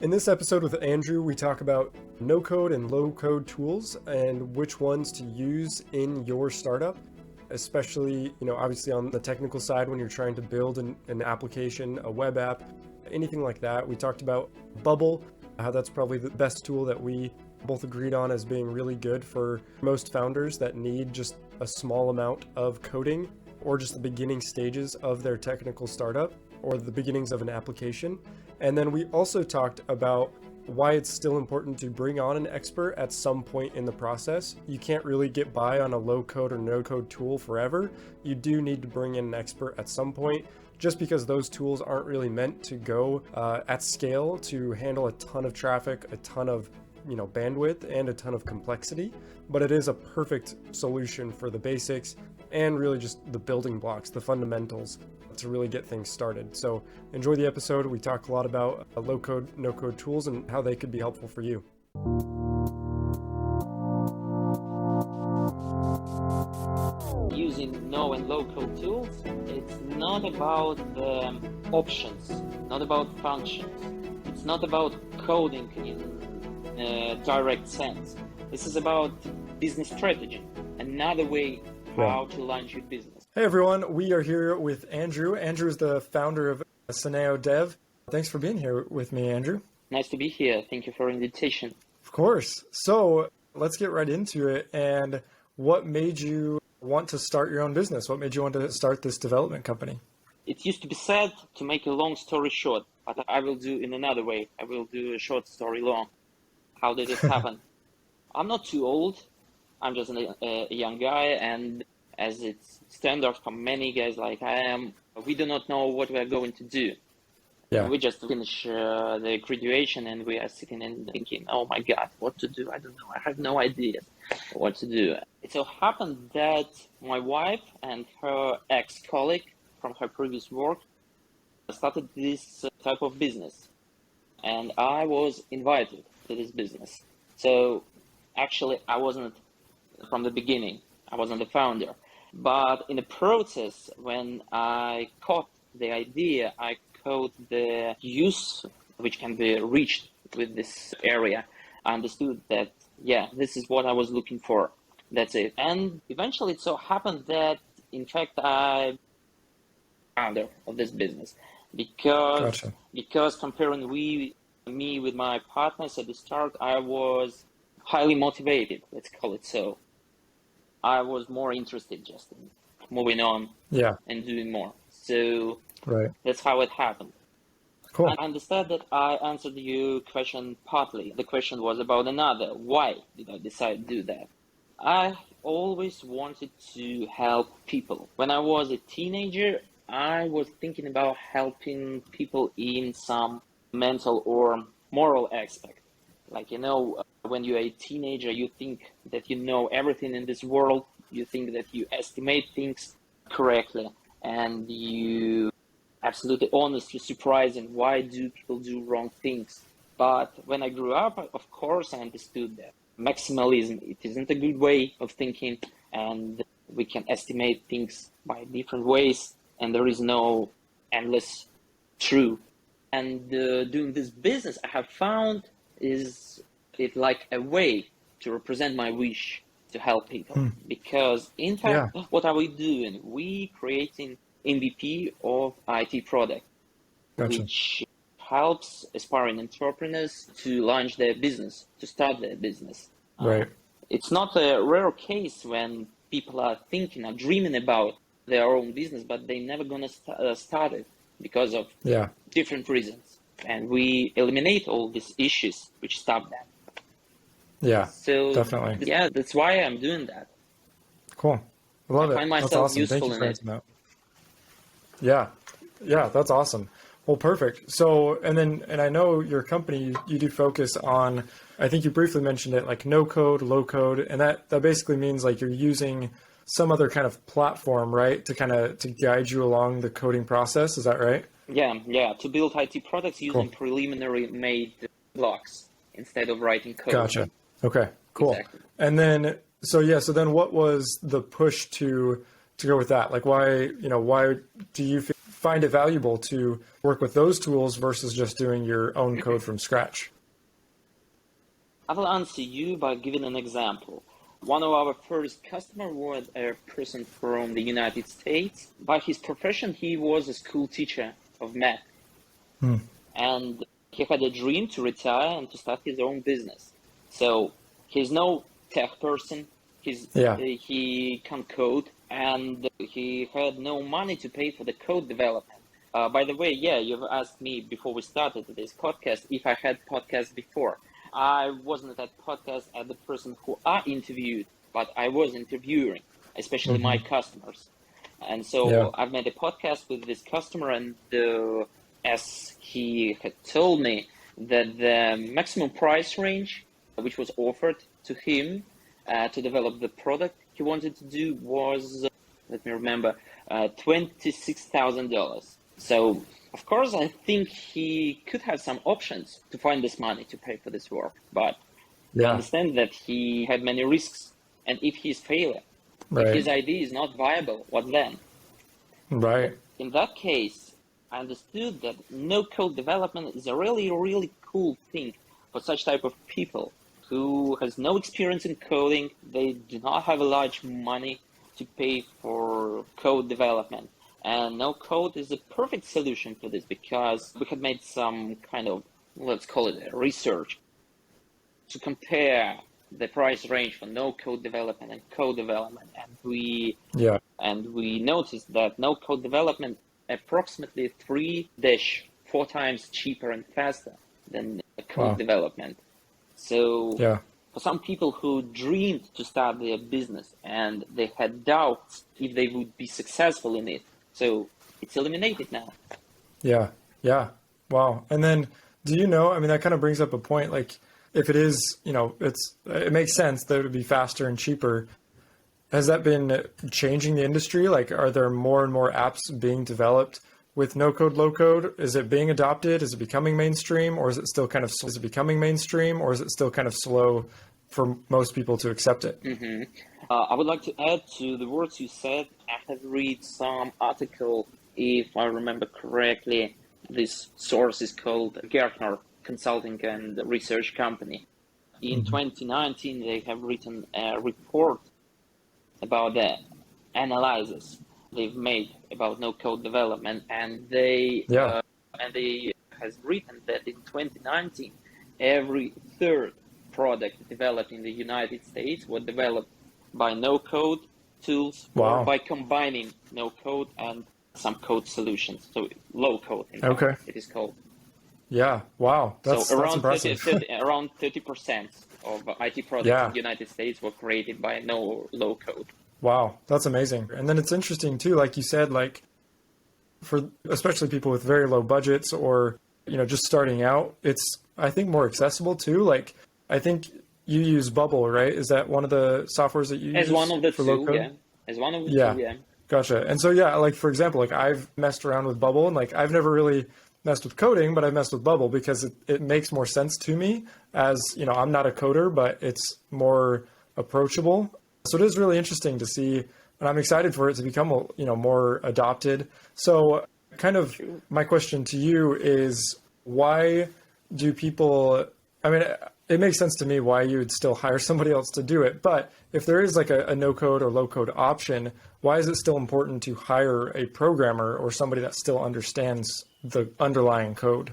In this episode with Andrew, we talk about no-code and low-code tools and which ones to use in your startup, especially, obviously on the technical side when you're trying to build an application, a web app, anything like that. We talked about Bubble, how that's probably the best tool that we both agreed on as being really good for most founders that need just a small amount of coding or just the beginning stages of their technical startup or the beginnings of an application. And then we also talked about why it's still important to bring on an expert at some point in the process. You can't really get by on a low code or no code tool forever. You do need to bring in an expert at some point, just because those tools aren't really meant to go at scale to handle a ton of traffic, a ton of bandwidth, and a ton of complexity. But it is a perfect solution for the basics and really just the building blocks, the fundamentals to really get things started. So enjoy the episode. We talk a lot about low code, no code tools and how they could be helpful for you. Using no and low code tools, it's not about the options, not about functions. It's not about coding in a direct sense. This is about business strategy, another way how to launch your business. Hey everyone, we are here with Andrew. Andrew is the founder of Sinneo Dev. Thanks for being here with me, Andrew. Nice to be here. Thank you for the invitation. Of course. So let's get right into it. And what made you want to start your own business? What made you want to start this development company? It used to be said to make a long story short, but I will do in another way. I will do a short story long. How did it happen? I'm not too old. I'm just a young guy, and as it's standard for many guys like I am, we do not know what we are going to do. Yeah. We just finish the graduation and we are sitting and thinking, oh my God, what to do? I don't know. I have no idea what to do. It so happened that my wife and her ex-colleague from her previous work started this type of business. And I was invited to this business. So actually, I wasn't from the beginning. I wasn't the founder. But in the process, when I caught the idea, I caught the use which can be reached with this area. I understood that, this is what I was looking for. That's it. And eventually it so happened that, in fact, I founder of this business because comparing me with my partners at the start, I was highly motivated, let's call it so. I was more interested just in moving on and doing more. So that's how it happened. Cool. I understand that I answered your question partly. The question was about another. Why did I decide to do that? I always wanted to help people. When I was a teenager, I was thinking about helping people in some mental or moral aspect. Like, when you're a teenager, you think that you know everything in this world. You think that you estimate things correctly, and you absolutely honestly surprising why do people do wrong things. But when I grew up, of course, I understood that maximalism, it isn't a good way of thinking, and we can estimate things by different ways, and there is no endless truth. And doing this business, I have found is it like a way to represent my wish to help people. Because in fact, what are we doing? We creating MVP of IT product, which helps aspiring entrepreneurs to launch their business, to start their business. It's not a rare case when people are thinking or dreaming about their own business, but they're never going to start it because of different reasons. And we eliminate all these issues which stop them. Yeah, so definitely. Yeah, that's why I'm doing that. Cool. I love it. I find myself that's awesome. useful Thank you for in it. that. Yeah, that's awesome. Well, perfect. So, and I know your company, you do focus on, I think you briefly mentioned it, like no code, low code, and that basically means like you're using some other kind of platform, right, to guide you along the coding process. Is that right? Yeah. To build IT products using preliminary made blocks instead of writing code. Gotcha. Okay, cool. Exactly. And then, so then what was the push to go with that? Like why do you find it valuable to work with those tools versus just doing your own code from scratch? I will answer you by giving an example. One of our first customers was a person from the United States. By his profession, he was a school teacher of math. And he had a dream to retire and to start his own business. So he's no tech person. He can't code, and he had no money to pay for the code development. By the way, you've asked me before we started this podcast if I had podcasts before. I wasn't at podcast as the person who I interviewed, but I was interviewing, especially my customers. And so I've made a podcast with this customer, and as he had told me that the maximum price range which was offered to him to develop the product he wanted to do was, let me remember, $26,000. So, of course, I think he could have some options to find this money to pay for this work, but I understand that he had many risks. And if he's failure, if his idea is not viable, what then? Right. In that case, I understood that no-code development is a really, really cool thing for such type of people who has no experience in coding. They do not have a large money to pay for code development. And no code is a perfect solution for this, because we had made some kind of, let's call it a research to compare the price range for no code development and code development. And we noticed that no code development approximately 3-4 times cheaper and faster than code development. So for some people who dreamed to start their business and they had doubts if they would be successful in it, so it's eliminated now. Yeah. Wow. And then, do you know, I mean, that kind of brings up a point, like, if it is, it makes sense that it would be faster and cheaper. Has that been changing the industry? Like, are there more and more apps being developed with no code, low code? Is it being adopted? Is it becoming mainstream, or is it still kind of, slow for most people to accept it? I would like to add to the words you said. I have read some article, if I remember correctly. This source is called Gartner Consulting and Research Company. In 2019, they have written a report about the analysis they've made about no-code development, and they has written that in 2019, every third product developed in the United States was developed by no-code tools or by combining no-code and some code solutions. So low-code, in fact, it is called. Yeah, wow, that's impressive. Around 30% of IT products in the United States were created by low-code. Wow, that's amazing. And then it's interesting too, like you said, like for especially people with very low budgets or, just starting out, it's, I think, more accessible too. Like, I think you use Bubble, right? Is that one of the softwares that you use? As one of the for two, low code? yeah. As one of the two, yeah. Gotcha. And so, like, for example, like I've messed around with Bubble, and like I've never really messed with coding, but I've messed with Bubble because it makes more sense to me as, I'm not a coder, but it's more approachable. So it is really interesting to see, and I'm excited for it to become, more adopted. So kind of my question to you is, why do people, I mean, it makes sense to me why you would still hire somebody else to do it, but if there is like a no code or low code option, why is it still important to hire a programmer or somebody that still understands the underlying code?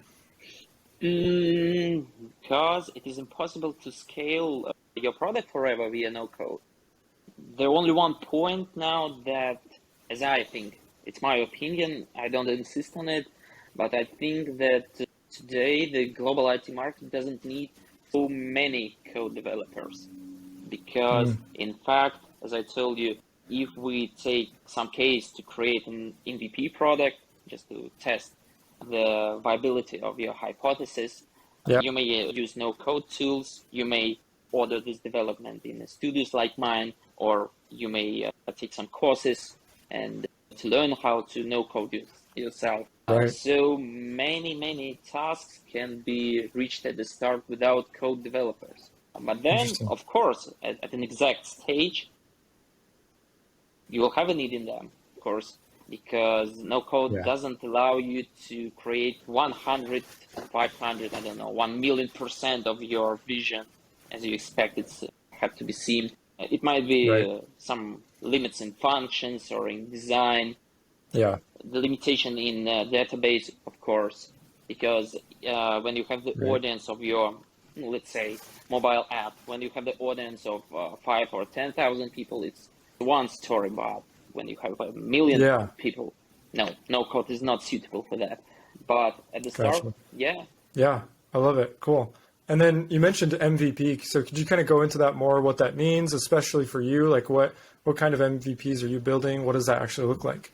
Because it is impossible to scale your product forever via no code. There's only one point now that, as I think, it's my opinion, I don't insist on it, but I think that today the global IT market doesn't need so many code developers. Because, in fact, as I told you, if we take some case to create an MVP product, just to test the viability of your hypothesis, you may use no code tools, you may order this development in studios like mine, or you may take some courses and to learn how to no code yourself. So many tasks can be reached at the start without code developers. But then, of course, at an exact stage, you will have a need in them, of course. because no code Yeah. doesn't allow you to create 100, 500, I don't know, 1,000,000% of your vision as you expect it to have to be seen. It might be Right. some limits in functions or in design, Yeah. the limitation in database, of course, because when you have the Right. audience of your, let's say, mobile app, when you have the audience of 5 or 10,000 people, it's one story. But when you have 1,000,000 Yeah. people, no code is not suitable for that. But at the start, Gotcha. yeah. Yeah. I love it. Cool. And then you mentioned MVP. So could you kind of go into that more, what that means, especially for you? Like what kind of MVPs are you building? What does that actually look like?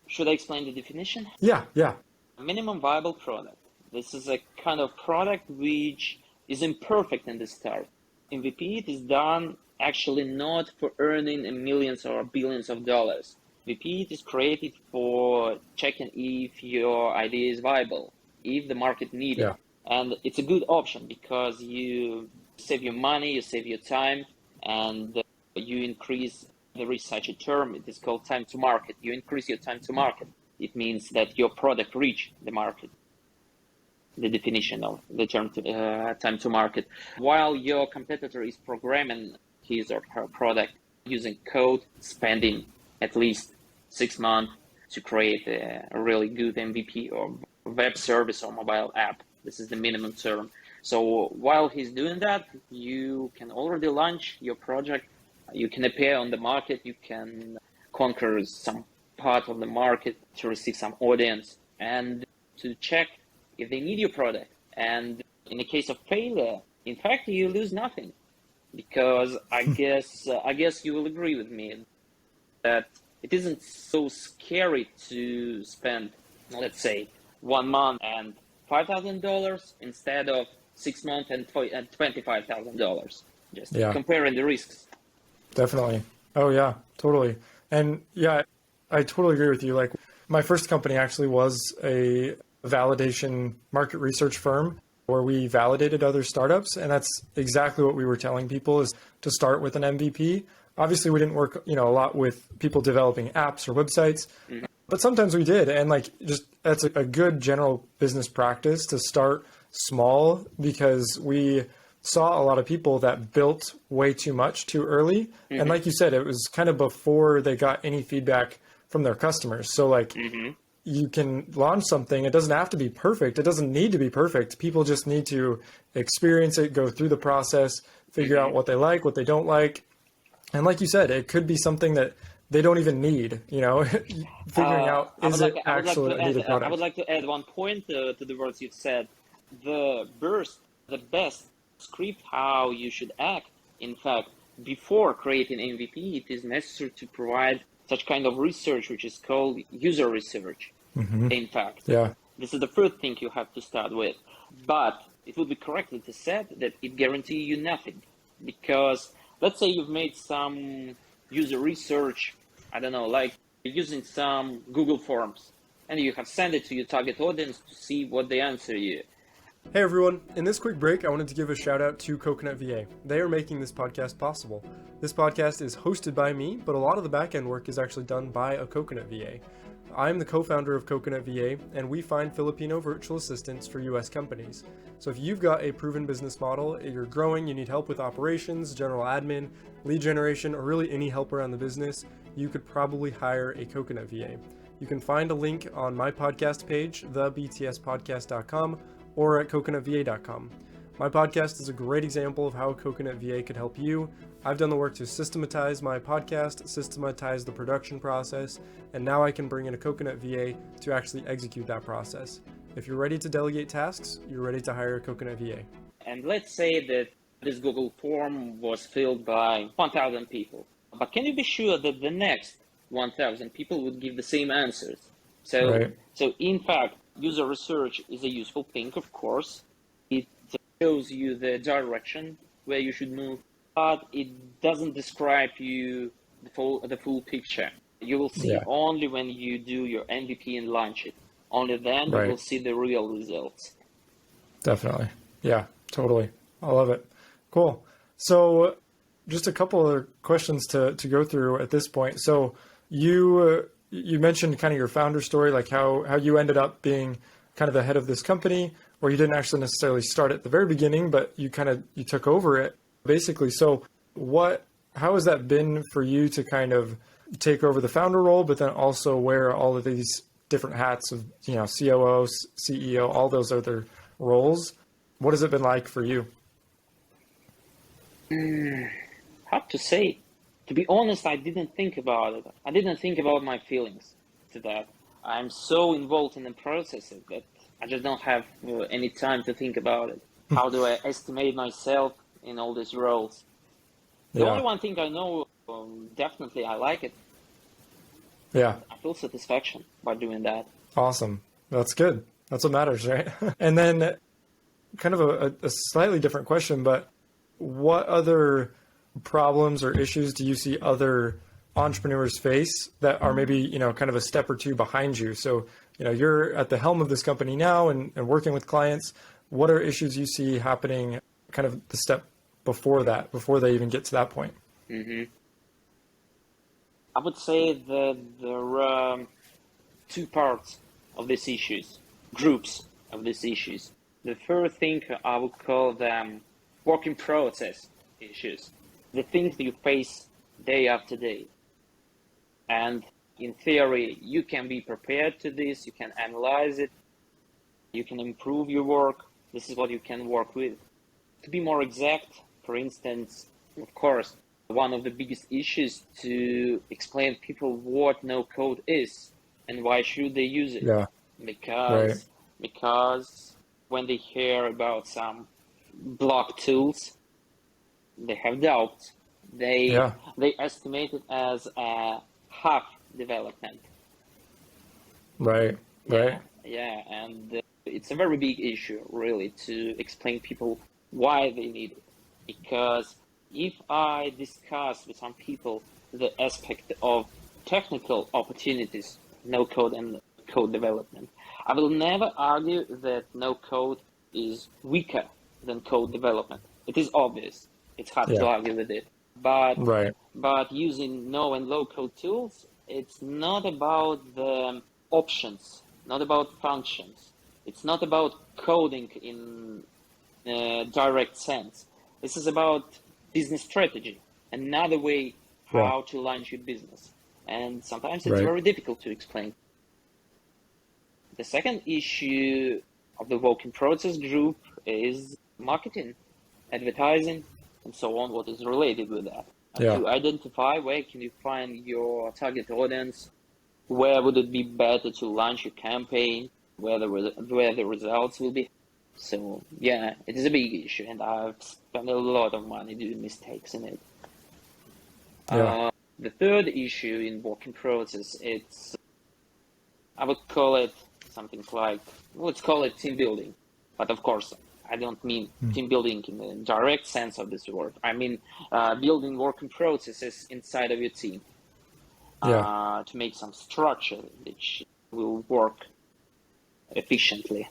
Should I explain the definition? Yeah. Yeah. Minimum viable product. This is a kind of product which is imperfect in the start. MVP it is done actually not for earning millions or billions of dollars. MVP it is created for checking if your idea is viable, if the market needs it. Yeah. And it's a good option because you save your money, you save your time, and you increase, there is such a term, it is called time to market. You increase your time to market. It means that your product reach the market, the definition of the term time to market, while your competitor is programming his or her product using code, spending at least 6 months to create a really good MVP or web service or mobile app. This is the minimum term. So while he's doing that, you can already launch your project. You can appear on the market. You can conquer some part of the market to receive some audience and to check if they need your product. And in the case of failure, in fact, you lose nothing, because I guess you will agree with me that it isn't so scary to spend, let's say, 1 month and $5,000 instead of 6 months and $25,000. Just Yeah. comparing the risks. Definitely. Oh yeah, totally. And yeah, I totally agree with you. Like my first company actually was a validation market research firm where we validated other startups. And that's exactly what we were telling people, is to start with an MVP. Obviously we didn't work, a lot with people developing apps or websites, but sometimes we did. And like, just that's a good general business practice to start small, because we saw a lot of people that built way too much too early. And like you said, it was kind of before they got any feedback from their customers. So like you can launch something. It doesn't have to be perfect. It doesn't need to be perfect. People just need to experience it, go through the process, figure out what they like, what they don't like. And like you said, it could be something that they don't even need, figuring out, is it actually a needed product? I would like to add one point to the words you've said. The best script how you should act, in fact, before creating MVP, it is necessary to provide such kind of research, which is called user research. In fact, Yeah. this is the first thing you have to start with. But it would be correctly to say that it guarantees you nothing, because let's say you've made some user research, I don't know, like using some Google Forms, and you have sent it to your target audience to see what they answer you. Hey everyone, in this quick break, I wanted to give a shout out to Coconut VA. They are making this podcast possible. This podcast is hosted by me, but a lot of the back-end work is actually done by a Coconut VA. I'm the co-founder of Coconut VA, and we find Filipino virtual assistants for US companies. So if you've got a proven business model, you're growing, you need help with operations, general admin, lead generation, or really any help around the business, you could probably hire a Coconut VA. You can find a link on my podcast page, thebtspodcast.com, or at coconutva.com. My podcast is a great example of how Coconut VA could help you. I've done the work to systematize my podcast, systematize the production process, and now I can bring in a Coconut VA to actually execute that process. If you're ready to delegate tasks, you're ready to hire a Coconut VA. And let's say that this Google form was filled by 1,000 people. But can you be sure that the next 1,000 people would give the same answers? So in fact, user research is a useful thing, of course. It shows you the direction where you should move, but it doesn't describe you the full picture. You will see only when you do your MVP and launch it. Only then you will see the real results. Definitely. Yeah, totally. I love it. Cool. So just a couple of questions to go through at this point. So you you mentioned kind of your founder story, like how you ended up being kind of the head of this company, where you didn't actually necessarily start at the very beginning, but you took over it basically. So how has that been for you to kind of take over the founder role, but then also wear all of these different hats of, COO, CEO, all those other roles? What has it been like for you? Hard to say. To be honest, I didn't think about it. I didn't think about my feelings to that. I'm so involved in the process that I just don't have any time to think about it. How do I estimate myself in all these roles? The only one thing I know, definitely I like it. Yeah. I feel satisfaction by doing that. Awesome. That's good. That's what matters, right? And then kind of a slightly different question, but what other problems or issues do you see other entrepreneurs face that are maybe, kind of a step or two behind you? So, you're at the helm of this company now and working with clients. What are issues you see happening kind of the step before that, before they even get to that point? Mm-hmm. I would say that there are two parts of these issues, groups of these issues. The first thing I would call them work in process issues, the things that you face day after day. And in theory, you can be prepared to this, you can analyze it, you can improve your work. This is what you can work with. To be more exact, for instance, of course, one of the biggest issues to explain people what no code is and why should they use it. Yeah. Because when they hear about some block tools, they have doubts. They estimate it as a half development. Right. Yeah, and it's a very big issue, really, to explain people why they need it. Because if I discuss with some people the aspect of technical opportunities, no code and code development, I will never argue that no code is weaker than code development. It is obvious. It's hard to argue with it. But using no and low code tools, it's not about the options, not about functions. It's not about coding in a direct sense. This is about business strategy, another way how to launch your business. And sometimes it's very difficult to explain. The second issue of the work in process group is marketing, advertising, and so on, what is related with that. To identify where can you find your target audience, where would it be better to launch your campaign, where the results will be. So yeah, it is a big issue, and I've spent a lot of money doing mistakes in it. The third issue in work in process, I would call it something like, let's call it team building. But of course, I don't mean team building in the direct sense of this word. I mean building working processes inside of your team to make some structure which will work efficiently.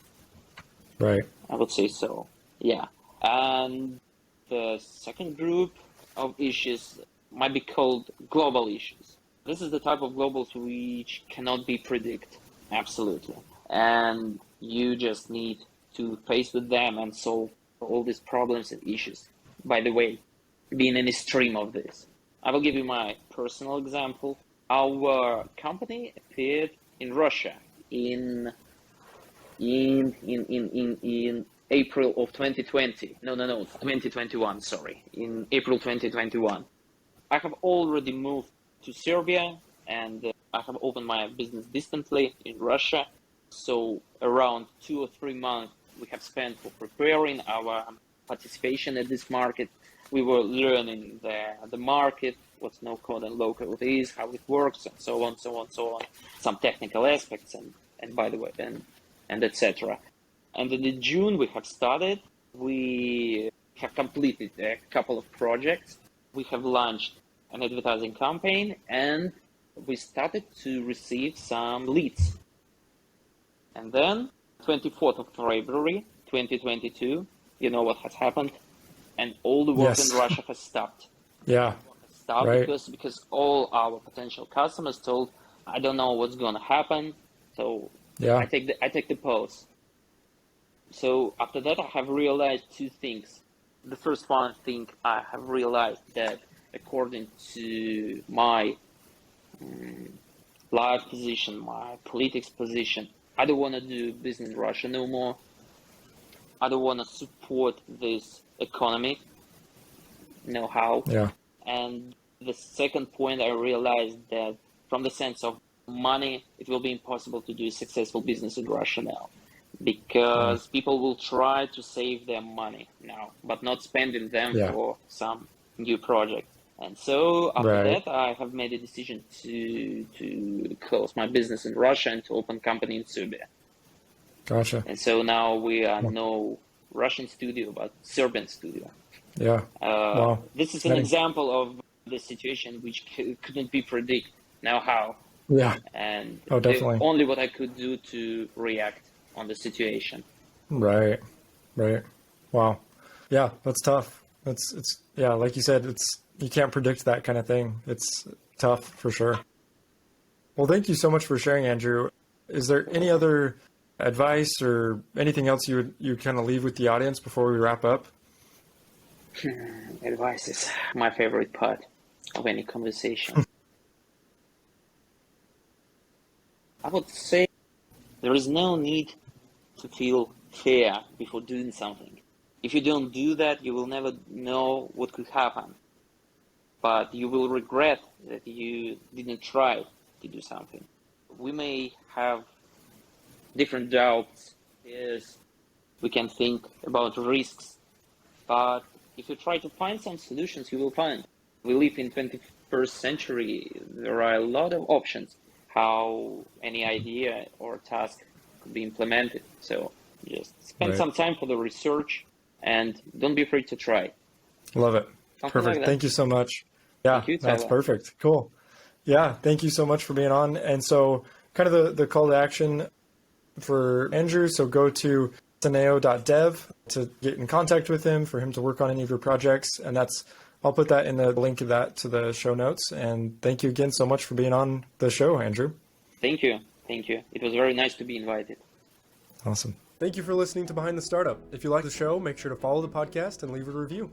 Right. I would say so. Yeah. And the second group of issues might be called global issues. This is the type of globals which cannot be predicted. Absolutely. And you just need to face with them and solve all these problems and issues. By the way, being in a stream of this. I will give you my personal example. Our company appeared in Russia in April of 2020. No, 2021, sorry. In April 2021. I have already moved to Serbia and I have opened my business distantly in Russia. So around 2 or 3 months we have spent for preparing our participation at this market. We were learning the market, what no code and low code is, how it works, and so on. Some technical aspects and by the way, and etc. And in June we have started. We have completed a couple of projects. We have launched an advertising campaign and we started to receive some leads. And then 24th of February 2022, you know what has happened? And all the work in Russia has stopped. Yeah. Stopped because all our potential customers told, I don't know what's going to happen. So Yeah. I take the pause. So after that, I have realized two things. The first one thing I have realized that according to my life position, my politics position, I don't want to do business in Russia no more. I don't want to support this economy, know-how. Yeah. And the second point, I realized that from the sense of money, it will be impossible to do successful business in Russia now, because people will try to save their money now, but not spending them Yeah. for some new project. And so after Right. that, I have made a decision to close my business in Russia and to open company in Serbia. Gotcha. And so now we are no Russian studio, but Serbian studio. Yeah. Wow. This is an Exciting. example of the situation which couldn't be predicted. Now how? Yeah. And Oh, definitely. only what I could do to react on the situation. Right. Right. Wow. Yeah, that's tough. It's yeah, like you said, you can't predict that kind of thing. It's tough for sure. Well, thank you so much for sharing, Andrew. Is there any other advice or anything else you kind of leave with the audience before we wrap up? Advice is my favorite part of any conversation. I would say there is no need to feel fear before doing something. If you don't do that, you will never know what could happen. But you will regret that you didn't try to do something. We may have different doubts, yes, we can think about risks, but if you try to find some solutions, you will find. We live in 21st century. There are a lot of options how any idea or task could be implemented. So just spend some time for the research and don't be afraid to try. Love it. Something Perfect. like that. Thank you so much. Yeah, Thank you, that's Tyler. perfect. Cool. Yeah, thank you so much for being on. And so kind of the call to action for Andrew. So go to Sinneo.dev to get in contact with him, for him to work on any of your projects. And I'll put that in the link of that to the show notes. And thank you again so much for being on the show, Andrew. Thank you. Thank you. It was very nice to be invited. Awesome. Thank you for listening to Behind the Startup. If you like the show, make sure to follow the podcast and leave a review.